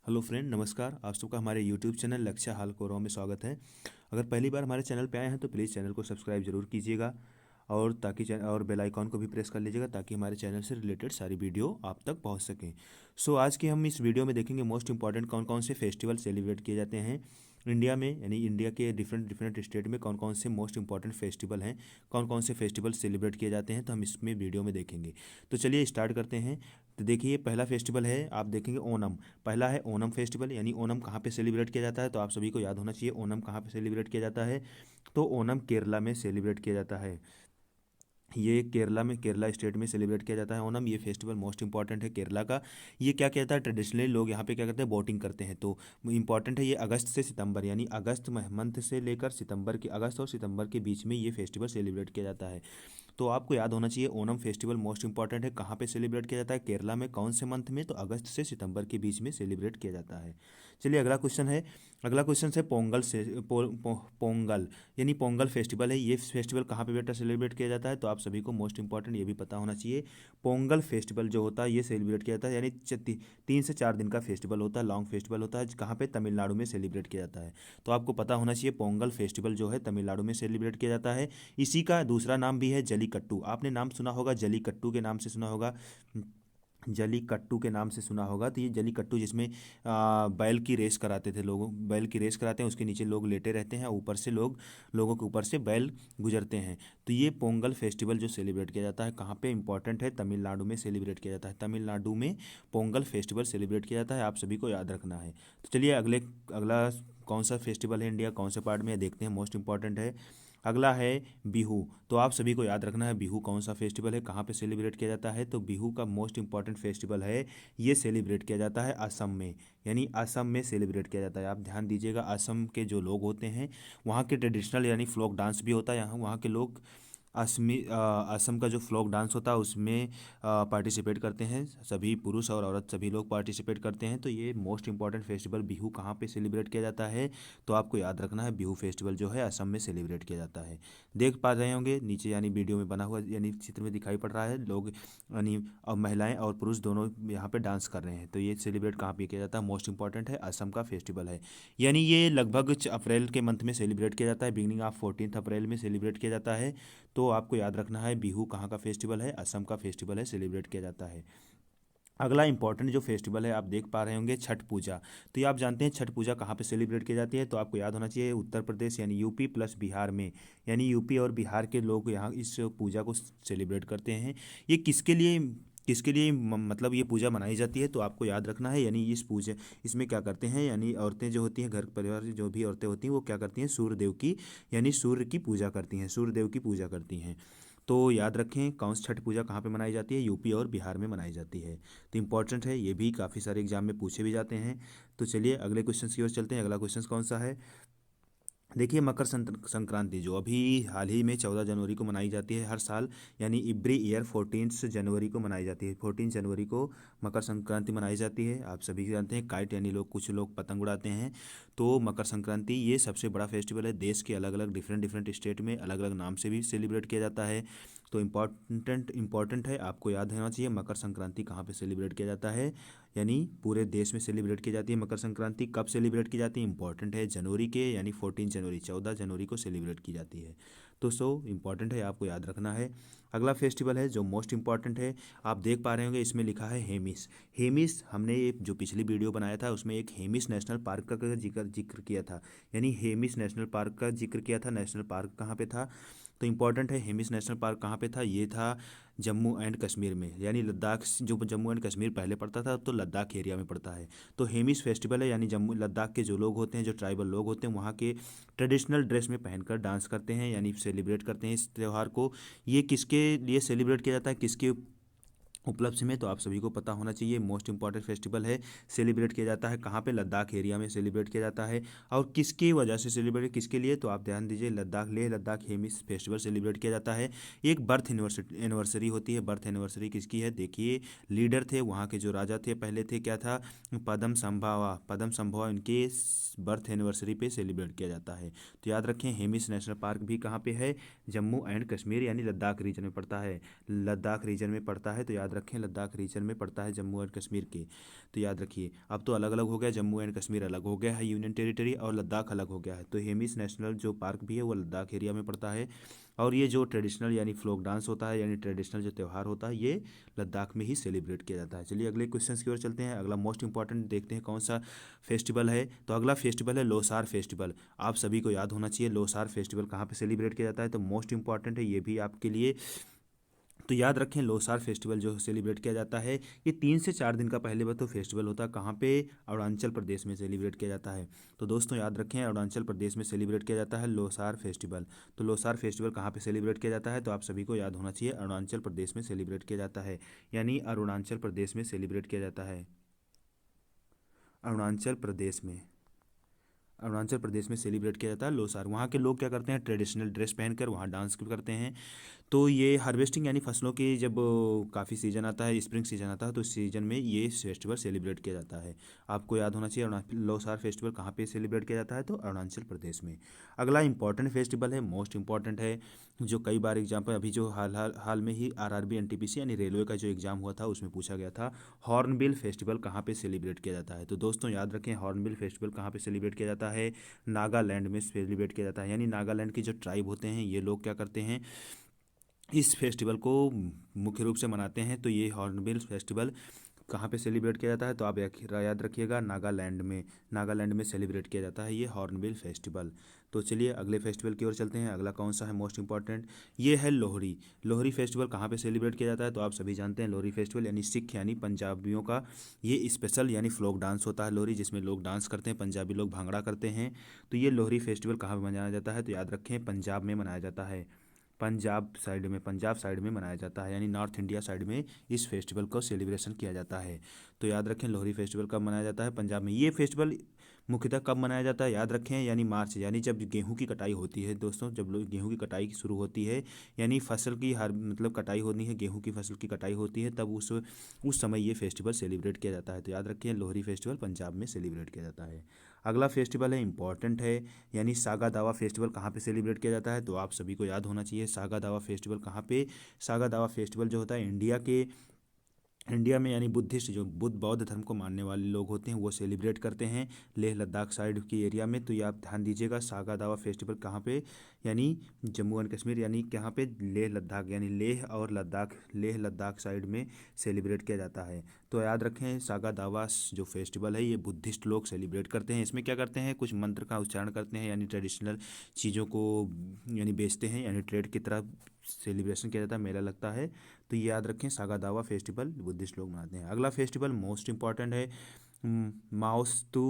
Hello friend, नमस्कार। आप सबका हमारे यूट्यूब चैनल लक्ष्य हाल कोराव में स्वागत है। अगर पहली बार हमारे चैनल पे आए हैं तो प्लीज़ चैनल को सब्सक्राइब जरूर कीजिएगा और और बेल आइकॉन को भी प्रेस कर लीजिएगा ताकि हमारे चैनल से रिलेटेड सारी वीडियो आप तक पहुंच सकें। आज की हम इस वीडियो में देखेंगे मोस्ट इंपॉर्टेंट कौन कौन से फेस्टिवल सेलिब्रेट किए जाते हैं इंडिया में, यानी इंडिया के डिफरेंट डिफरेंट स्टेट में कौन कौन से मोस्ट इंपॉर्टेंट फेस्टिवल हैं, कौन कौन से फेस्टिवल सेलिब्रेट किए जाते हैं, तो हम इसमें वीडियो में देखेंगे। तो चलिए स्टार्ट करते हैं। तो देखिए, पहला फेस्टिवल है, आप देखेंगे ओनम। पहला है ओनम फेस्टिवल, यानी ओनम कहाँ पे सेलिब्रेट किया जाता है, तो आप सभी को याद होना चाहिए ओनम कहाँ पे सेलिब्रेट किया जाता है। तो ओनम केरला में सेलिब्रेट किया जाता है। ये केरला में, केरला स्टेट में सेलिब्रेट किया जाता है ओनम। ये फेस्टिवल मोस्ट इंपॉर्टेंट है केरला का। ये क्या कहता है, ट्रेडिशनली लोग यहाँ पे क्या करते हैं, बोटिंग करते हैं। तो इंपॉर्टेंट है, ये अगस्त से सितंबर, यानी अगस्त मंथ से लेकर सितंबर के, अगस्त और सितंबर के बीच में ये फेस्टिवल सेलिब्रेट किया जाता है। तो आपको याद होना चाहिए ओनम फेस्टिवल मोस्ट इंपॉर्टेंट है, कहाँ पे सेलिब्रेट किया जाता है, केरला में, कौन से मंथ में, तो अगस्त से सितंबर के बीच में सेलिब्रेट किया जाता है। चलिए अगला क्वेश्चन है। अगला क्वेश्चन है पोंगल से पोंगल, यानी पोंगल फेस्टिवल है। ये फेस्टिवल कहाँ पे बेटा सेलिब्रेट किया जाता है, तो आप सभी को मोस्ट इंपॉर्टेंट ये भी पता होना चाहिए। पोंगल फेस्टिवल जो होता है ये सेलिब्रेट किया जाता है, यानी 3 से 4 दिन का फेस्टिवल होता है, लॉन्ग फेस्टिवल होता है, कहाँ पे, तमिलनाडु में सेलिब्रेट किया जाता है। तो आपको पता होना चाहिए पोंगल फेस्टिवल जो है तमिलनाडु में सेलिब्रेट किया जाता है। इसी का दूसरा नाम भी है जलीकट्टू। आपने नाम सुना होगा, जलीकट्टू के नाम से सुना होगा, जलीकट्टू के नाम से सुना होगा। तो ये जलीकट्टू जिसमें बैल की रेस कराते थे लोगों, बैल की रेस कराते हैं, उसके नीचे लोग लेटे रहते हैं, ऊपर से लोगों के ऊपर से बैल गुजरते हैं। तो ये पोंगल फेस्टिवल जो सेलिब्रेट किया जाता है कहाँ पे, इंपॉर्टेंट है, तमिलनाडु में सेलिब्रेट किया जाता है। तमिलनाडु में पोंगल फेस्टिवल सेलिब्रेट किया जाता है, आप सभी को याद रखना है। तो चलिए अगला कौन सा फेस्टिवल है इंडिया, कौन से पार्ट में है, देखते हैं, मोस्ट इंपॉर्टेंट है। अगला है बिहू। तो आप सभी को याद रखना है बिहू कौन सा फेस्टिवल है, कहाँ पे सेलिब्रेट किया जाता है। तो बिहू का मोस्ट इंपॉर्टेंट फेस्टिवल है, ये सेलिब्रेट किया जाता है असम में, यानी असम में सेलिब्रेट किया जाता है। आप ध्यान दीजिएगा, असम के जो लोग होते हैं वहाँ के ट्रेडिशनल यानी फ्लोक डांस भी होता है। यहाँ वहाँ के लोग असम का जो फ्लोक डांस होता है उसमें पार्टिसिपेट करते हैं, सभी पुरुष और औरत सभी लोग पार्टिसिपेट करते हैं। तो ये मोस्ट इंपॉर्टेंट फेस्टिवल बिहू कहाँ पे सेलिब्रेट किया जाता है, तो आपको याद रखना है बिहू फेस्टिवल जो है असम में सेलिब्रेट किया जाता है। देख पा रहे होंगे नीचे, यानी वीडियो में बना हुआ, यानी चित्र में दिखाई पड़ रहा है, लोग यानी और महिलाएं और पुरुष दोनों यहाँ पे डांस कर रहे हैं। तो ये सेलिब्रेट कहाँ पे किया जाता है, मोस्ट इंपॉर्टेंट है, असम का फेस्टिवल है। यानी ये लगभग अप्रैल के मंथ में सेलिब्रेट किया जाता है, बिगिनिंग ऑफ 14 अप्रैल में सेलिब्रेट किया जाता है। तो आपको याद रखना है बिहू कहाँ का फेस्टिवल है, असम का फेस्टिवल है, सेलिब्रेट किया जाता है। अगला इंपॉर्टेंट जो फेस्टिवल है आप देख पा रहे होंगे, छठ पूजा। तो ये आप जानते हैं छठ पूजा कहाँ पे सेलिब्रेट की जाती है, तो आपको याद होना चाहिए उत्तर प्रदेश यानी यूपी प्लस बिहार में, यानी यूपी और बिहार के लोग यहाँ इस पूजा को सेलिब्रेट करते हैं। ये किसके लिए मतलब ये पूजा मनाई जाती है, तो आपको याद रखना है, यानी इस पूजा, इसमें क्या करते हैं, यानी औरतें जो होती हैं, घर परिवार की जो भी औरतें होती हैं वो क्या करती हैं, सूर्य देव की, यानी सूर्य की पूजा करती हैं, सूर्य देव की पूजा करती हैं। तो याद रखें कौन सी छठ पूजा कहाँ पे मनाई जाती है, यूपी और बिहार में मनाई जाती है। तो इंपॉर्टेंट है, ये भी काफ़ी सारे एग्जाम में पूछे भी जाते हैं। तो चलिए अगले क्वेश्चन की ओर चलते हैं। अगला क्वेश्चन कौन सा है, देखिए मकर संक्रांति जो अभी हाल ही में 14 जनवरी को मनाई जाती है हर साल, यानी एवरी ईयर 14 जनवरी को मनाई जाती है। 14 जनवरी को मकर संक्रांति मनाई जाती है। आप सभी जानते हैं काइट, यानी लोग, कुछ लोग पतंग उड़ाते हैं। तो मकर संक्रांति ये सबसे बड़ा फेस्टिवल है, देश के अलग अलग डिफरेंट डिफरेंट स्टेट में अलग अलग नाम से भी सेलिब्रेट किया जाता है। तो इम्पॉर्टेंट है, आपको याद होना चाहिए मकर संक्रांति कहाँ पे सेलिब्रेट किया जाता है, यानी पूरे देश में सेलिब्रेट की जाती है। मकर संक्रांति कब सेलिब्रेट की जाती है, इंपॉर्टेंट है, जनवरी के, यानी 14 जनवरी, 14 जनवरी को सेलिब्रेट की जाती है। तो इंपॉर्टेंट है, आपको याद रखना है। अगला फेस्टिवल है जो मोस्ट इंपॉर्टेंट है, आप देख पा रहे होंगे इसमें लिखा है हेमिस। हेमिस, हमने एक जो पिछली वीडियो बनाया था उसमें एक हेमिस नेशनल पार्क का जिक्र किया था, यानी हेमिस नेशनल पार्क का जिक्र किया था। नेशनल पार्क कहाँ पे था, तो इंपॉर्टेंट है, हेमिस नेशनल पार्क कहाँ पे था, ये था जम्मू एंड कश्मीर में, यानी लद्दाख, जो जम्मू एंड कश्मीर पहले पड़ता था अब तो लद्दाख एरिया में पड़ता है। तो हेमिस फेस्टिवल है, यानी जम्मू लद्दाख के जो लोग होते हैं, जो ट्राइबल लोग होते हैं, वहाँ के ट्रेडिशनल ड्रेस में पहनकर डांस करते हैं, यानी सेलिब्रेट करते हैं इस त्यौहार को। ये किसके लिए सेलिब्रेट किया जाता है, किसके उपलक्ष्य में, तो आप सभी को पता होना चाहिए, मोस्ट इंपॉर्टेंट फेस्टिवल है, सेलिब्रेट किया जाता है कहाँ पे, लद्दाख एरिया में सेलिब्रेट किया जाता है। और किसकी वजह से सेलिब्रेट, किसके लिए, तो आप ध्यान दीजिए, लद्दाख, लेह लद्दाख हेमिस फेस्टिवल सेलिब्रेट किया जाता है। एक बर्थ एनिवर्सरी होती है, बर्थ एनिवर्सरी किसकी है, देखिए लीडर थे वहाँ के, जो राजा थे पहले थे, क्या था, पद्म संभवा, इनके बर्थ एनिवर्सरी पे सेलिब्रेट किया जाता है। तो याद रखें हेमिस नेशनल पार्क भी कहाँ पे है, जम्मू एंड कश्मीर यानी लद्दाख रीजन में पड़ता है, लद्दाख रीजन में पड़ता है। तो याद याद रखें लद्दाख रीजन में पड़ता है जम्मू एंड कश्मीर के। तो याद रखिए अब तो अलग अलग हो गया, जम्मू एंड कश्मीर अलग हो गया है यूनियन टेरिटरी, और लद्दाख अलग हो गया है। तो हेमिस नेशनल जो पार्क भी है वो लद्दाख एरिया में पड़ता है। और ये जो ट्रेडिशनल यानी फ्लोक डांस होता है यानी ट्रेडिशनल जो त्यौहार होता है ये लद्दाख में ही सेलिब्रेट किया जाता है। चलिए अगले क्वेश्चन की ओर चलते हैं। अगला मोस्ट इंपॉर्टेंट देखते हैं कौन सा फेस्टिवल है। तो अगला फेस्टिवल है लोसार फेस्टिवल। आप सभी को याद होना चाहिए लोसार फेस्टिवल कहाँ पे सेलिब्रेट किया जाता है, तो मोस्ट इंपॉर्टेंट है ये भी आपके लिए। तो याद रखें लोसार फेस्टिवल जो सेलिब्रेट किया जाता है ये 3 से 4 दिन का पहले वह तो फेस्टिवल होता है, कहाँ पे, अरुणाचल प्रदेश में सेलिब्रेट किया जाता है। तो दोस्तों याद रखें अरुणाचल प्रदेश में सेलिब्रेट किया जाता है लोसार फेस्टिवल। तो लोसार फेस्टिवल कहाँ पे सेलिब्रेट किया जाता है, तो आप सभी को याद होना चाहिए अरुणाचल प्रदेश में सेलिब्रेट किया जाता है, यानी अरुणाचल प्रदेश में सेलिब्रेट किया जाता है। अरुणाचल प्रदेश में अरुणाचल प्रदेश में सेलिब्रेट किया जाता है लोसार। वहाँ के लोग क्या करते हैं, ट्रेडिशनल ड्रेस पहनकर वहाँ डांस करते हैं। तो ये हार्वेस्टिंग यानी फसलों की जब काफ़ी सीजन आता है, स्प्रिंग सीजन आता है, तो इस सीजन में ये फेस्टिवल सेलिब्रेट किया जाता है। आपको याद होना चाहिए लोसार फेस्टिवल कहाँ पे सेलिब्रेट किया जाता है, तो अरुणाचल प्रदेश में। अगला इंपॉर्टेंट फेस्टिवल है, मोस्ट इंपॉर्टेंट है, जो कई बार एग्जाम पर अभी जो हाल में ही आरआरबी एनटीपीसी यानी रेलवे का जो एग्जाम हुआ था उसमें पूछा गया था, हॉर्नबिल फेस्टिवल कहाँ पे सेलिब्रेट किया जाता है। तो दोस्तों याद रखें हॉर्नबिल फेस्टिवल कहाँ पे सेलिब्रेट किया जाता है, नागालैंड में सेलिब्रेट किया जाता है। यानी नागालैंड के जो ट्राइब होते हैं ये लोग क्या करते हैं, इस फेस्टिवल को मुख्य रूप से मनाते हैं। तो ये हॉर्नबिल फेस्टिवल कहाँ पे सेलिब्रेट किया जाता है, तो आप याद रखिएगा नागालैंड में सेलिब्रेट किया जाता है ये हॉर्नबिल फेस्टिवल। तो चलिए अगले फेस्टिवल की ओर चलते हैं। अगला कौन सा है मोस्ट इंपॉर्टेंट, ये है लोहड़ी। लोहड़ी फेस्टिवल कहाँ पे सेलिब्रेट किया जाता है, तो आप सभी जानते हैं लोहड़ी फेस्टिवल यानी सिख यानी पंजाबियों का ये स्पेशल यानी फ्लोक डांस होता है लोहड़ी, जिसमें लोग डांस करते हैं, पंजाबी लोग भांगड़ा करते हैं। तो ये लोहड़ी फेस्टिवल कहाँ पे मनाया जाता है, तो याद रखें पंजाब में मनाया जाता है। पंजाब साइड में मनाया जाता है, यानी नॉर्थ इंडिया साइड में इस फेस्टिवल को सेलिब्रेशन किया जाता है। तो याद रखें लोहड़ी फेस्टिवल कब मनाया जाता है, पंजाब में। ये फेस्टिवल मुख्यतः कब मनाया जाता है, याद रखें यानी मार्च, यानी जब गेहूं की कटाई होती है दोस्तों, जब गेहूं की कटाई शुरू होती है, यानी फसल की हर मतलब कटाई होनी है, गेहूं की फसल की कटाई होती है, तब उस समय ये फेस्टिवल सेलिब्रेट किया जाता है। तो याद रखें लोहड़ी फेस्टिवल पंजाब में सेलिब्रेट किया जाता है। अगला फेस्टिवल है इंपॉर्टेंट है, यानी सागा दावा फेस्टिवल कहाँ पे सेलिब्रेट किया जाता है, तो आप सभी को याद होना चाहिए सागा दावा फेस्टिवल कहाँ पे। सागा दावा फेस्टिवल जो होता है इंडिया में यानी बुद्धिस्ट जो बौद्ध धर्म को मानने वाले लोग होते हैं वो सेलिब्रेट करते हैं लेह लद्दाख साइड की एरिया में। तो ये आप ध्यान दीजिएगा सागा दावा फेस्टिवल कहाँ पे, यानी जम्मू एंड कश्मीर यानी कहाँ पे, लेह लद्दाख यानी लेह लद्दाख साइड में सेलिब्रेट किया जाता है। तो याद रखें सागा दावा जो फेस्टिवल है ये बुद्धिस्ट लोग सेलिब्रेट करते हैं। इसमें क्या करते हैं, कुछ मंत्र का उच्चारण करते हैं, यानी ट्रेडिशनल चीज़ों को यानी बेचते हैं, यानी ट्रेड की तरह सेलिब्रेशन किया जाता है, मेला लगता है। तो ये याद रखें सागा दावा फेस्टिवल बुद्धिस्ट लोग मनाते हैं। अगला फेस्टिवल मोस्ट इंपॉर्टेंट है, मोआस्तु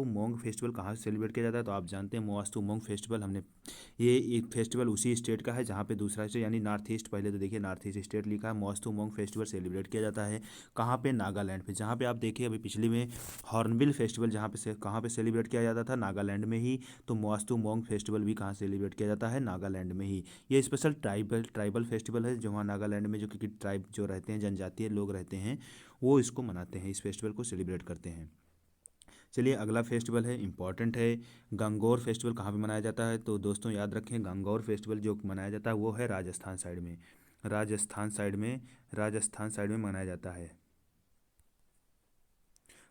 मोंग फेस्टिवल कहाँ से सेलिब्रेट किया जाता है, तो आप जानते हैं मोआस्तु मोंग फेस्टिवल हमने ये एक फेस्टिवल उसी स्टेट का है जहाँ पे दूसरा स्टेट यानी नॉर्थ ईस्ट, पहले तो देखिए नॉर्थ ईस्ट स्टेट लिखा है, मोआस्तु मोंग फेस्टिवल सेलिब्रेट किया जाता है कहाँ पे, नागालैंड पे। जहाँ पे आप देखिए अभी पिछले में हॉर्नबिल फेस्टिवल जहाँ पे कहाँ पे सेलिब्रेट किया जाता था, नागालैंड में ही। तो मोआस्तु मोंग फेस्टिवल भी कहाँ सेलिब्रेट किया जाता है, नागालैंड में ही। ये स्पेशल ट्राइबल फेस्टिवल है जो वहाँ नागालैंड में जो क्योंकि ट्राइब जो रहते हैं जनजातीय लोग रहते हैं वो इसको मनाते हैं, इस फेस्टिवल को सेलिब्रेट करते हैं। चलिए अगला फेस्टिवल है इंपॉर्टेंट है, गंगौर फेस्टिवल कहाँ पे मनाया जाता है, तो दोस्तों याद रखें गंगौर फेस्टिवल जो मनाया जाता है वो है राजस्थान साइड में। राजस्थान साइड में मनाया जाता है,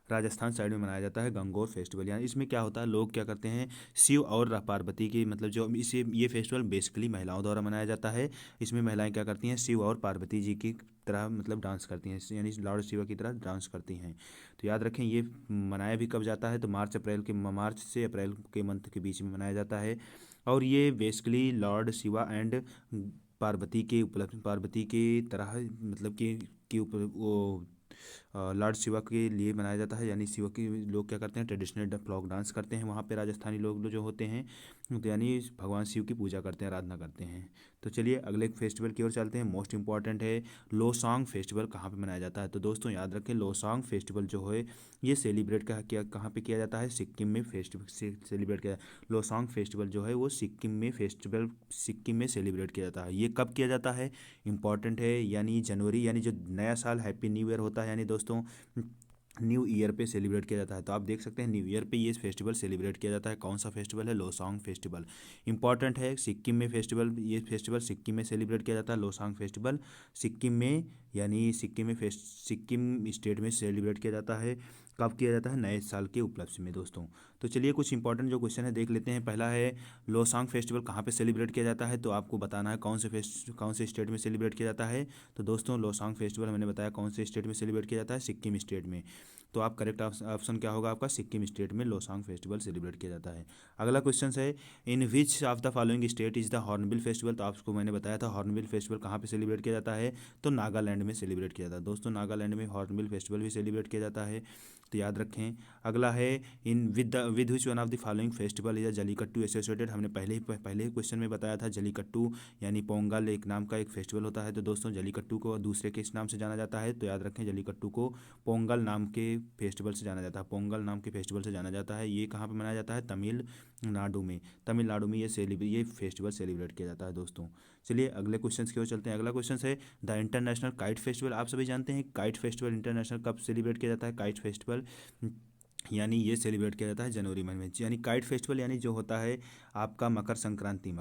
राजस्थान साइड में मनाया जाता है गंगौर फेस्टिवल। यानी इसमें क्या होता है, लोग क्या करते हैं शिव और पार्वती की मतलब जो इसे ये फेस्टिवल बेसिकली महिलाओं द्वारा मनाया जाता है। इसमें महिलाएं क्या करती हैं, शिव और पार्वती जी की तरह मतलब डांस करती हैं, यानी लॉर्ड शिवा की तरह डांस करती हैं। तो याद रखें ये मनाया भी कब जाता है, तो मार्च से अप्रैल के मंथ के बीच में मनाया जाता है। और ये basically Lord Shiva and Parvati के तरह मतलब कि ऊपर वो लॉर्ड शिवा के लिए मनाया जाता है। यानी शिवा के लोग क्या करते हैं, ट्रेडिशनल फ्लॉक डांस करते हैं वहाँ पे, राजस्थानी लोग जो होते हैं तो यानी भगवान शिव की पूजा करते हैं, आराधना करते हैं। तो चलिए अगले फेस्टिवल की ओर चलते हैं, मोस्ट इंपॉर्टेंट है लोसांग फेस्टिवल कहाँ पे मनाया जाता है। तो दोस्तों याद रखें लोसांग फेस्टिवल जो है ये सेलिब्रेट कहाँ पे किया जाता है, सिक्किम में फेस्टिवल सेलिब्रेट किया। लोसांग फेस्टिवल जो है वो सिक्किम में सेलिब्रेट किया जाता है। ये कब किया जाता है, इंपॉर्टेंट है, यानी जनवरी यानी जो नया साल हैप्पी न्यू ईयर होता है, यानी दोस्तों न्यू ईयर पे सेलिब्रेट किया जाता है। तो आप देख सकते हैं न्यू ईयर पे ये फेस्टिवल सेलिब्रेट किया जाता है। कौन सा फेस्टिवल है? लोसांग फेस्टिवल। इंपॉर्टेंट है, सिक्किम में फेस्टिवल, ये फेस्टिवल सिक्किम में सेलिब्रेट किया जाता है। लोसांग फेस्टिवल सिक्किम में, यानी सिक्किम स्टेट में सेलिब्रेट किया जाता है। कब किया जाता है? नए साल के उपलक्ष्य में दोस्तों। तो चलिए कुछ इंपॉर्टेंट जो क्वेश्चन है देख लेते हैं। पहला है, लोसांग फेस्टिवल कहाँ पे सेलिब्रेट किया जाता है? तो आपको बताना है कौन से स्टेट में सेलिब्रेट किया जाता है। तो दोस्तों लोसांग फेस्टिवल मैंने बताया कौन से स्टेट में सेलिब्रेट किया जाता है, सिक्किम स्टेट में। तो आप करेक्ट ऑप्शन क्या होगा आपका? सिक्किम स्टेट में लोसांग फेस्टिवल सेलिब्रेट किया जाता है। अगला क्वेश्चन है, in which of the following state is the hornbill festival? तो आपको मैंने बताया था हॉर्नबिल फेस्टिवल कहाँ पे सेलिब्रेट किया जाता है? तो नागालैंड में सेलिब्रेट किया जाता है दोस्तों। नागालैंड में हॉर्नबिल फेस्टिवल भी सेलिब्रेट किया जाता है, तो याद रखें। अगला है, in with which one of the following festival is Jallikattu associated? हमने पहले ही क्वेश्चन में बताया था जलीकट्टू यानी पोंगल एक नाम का एक फेस्टिवल होता है। तो दोस्तों जलीकट्टू को दूसरे किस नाम से जाना जाता है? तो याद रखें जलीकट्टू को पोंगल नाम के फेस्टिवल से जाना जाता है। पोंगल नाम के फेस्टिवल से जाना जाता है। ये कहाँ पर मनाया जाता है? तमिलनाडु में ये फेस्टिवल सेलिब्रेट किया जाता है दोस्तों। चलिए अगले क्वेश्चन की ओर चलते हैं। अगला क्वेश्चन है, द इंटरनेशनल काइट फेस्टिवल। आप सभी जानते हैं काइट फेस्टिवल इंटरनेशनल कब सेलिब्रेट किया जाता है? काइट फेस्टिवल यानी ये सेलिब्रेट किया जाता है जनवरी महीने में। यानी काइट फेस्टिवल यानी जो होता है आपका मकर संक्रांति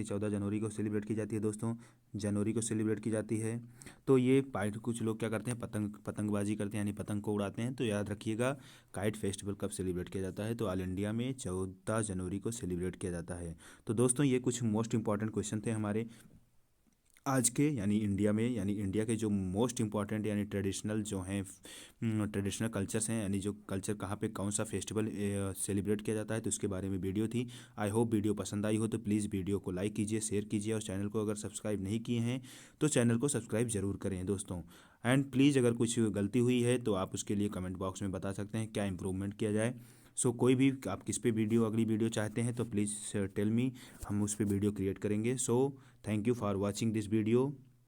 14 जनवरी को सेलिब्रेट की जाती है दोस्तों। जनवरी को सेलिब्रेट की जाती है। तो ये पाइट कुछ लोग क्या करते हैं, पतंगबाजी करते हैं यानी पतंग को उड़ाते हैं। तो याद रखिएगा काइट फेस्टिवल कब सेलिब्रेट किया जाता है? तो ऑल इंडिया में 14 जनवरी को सेलिब्रेट किया जाता है। तो दोस्तों ये कुछ मोस्ट इंपॉर्टेंट क्वेश्चन थे हमारे आज के, यानी इंडिया में, यानी इंडिया के जो मोस्ट इंपॉर्टेंट यानी ट्रेडिशनल जो हैं ट्रेडिशनल कल्चर्स हैं, यानी जो कल्चर कहाँ पे कौन सा फेस्टिवल सेलिब्रेट किया जाता है, तो उसके बारे में वीडियो थी। आई होप वीडियो पसंद आई हो तो प्लीज़ वीडियो को लाइक कीजिए, शेयर कीजिए, और चैनल को अगर सब्सक्राइब नहीं किए हैं तो चैनल को सब्सक्राइब जरूर करें दोस्तों। एंड प्लीज़ अगर कुछ गलती हुई है तो आप उसके लिए कमेंट बॉक्स में बता सकते हैं क्या इंप्रूवमेंट किया जाए। सो कोई भी आप किस पे अगली वीडियो चाहते हैं तो प्लीज़ टेल मी, हम उस पर वीडियो क्रिएट करेंगे। So thank you for watching this video.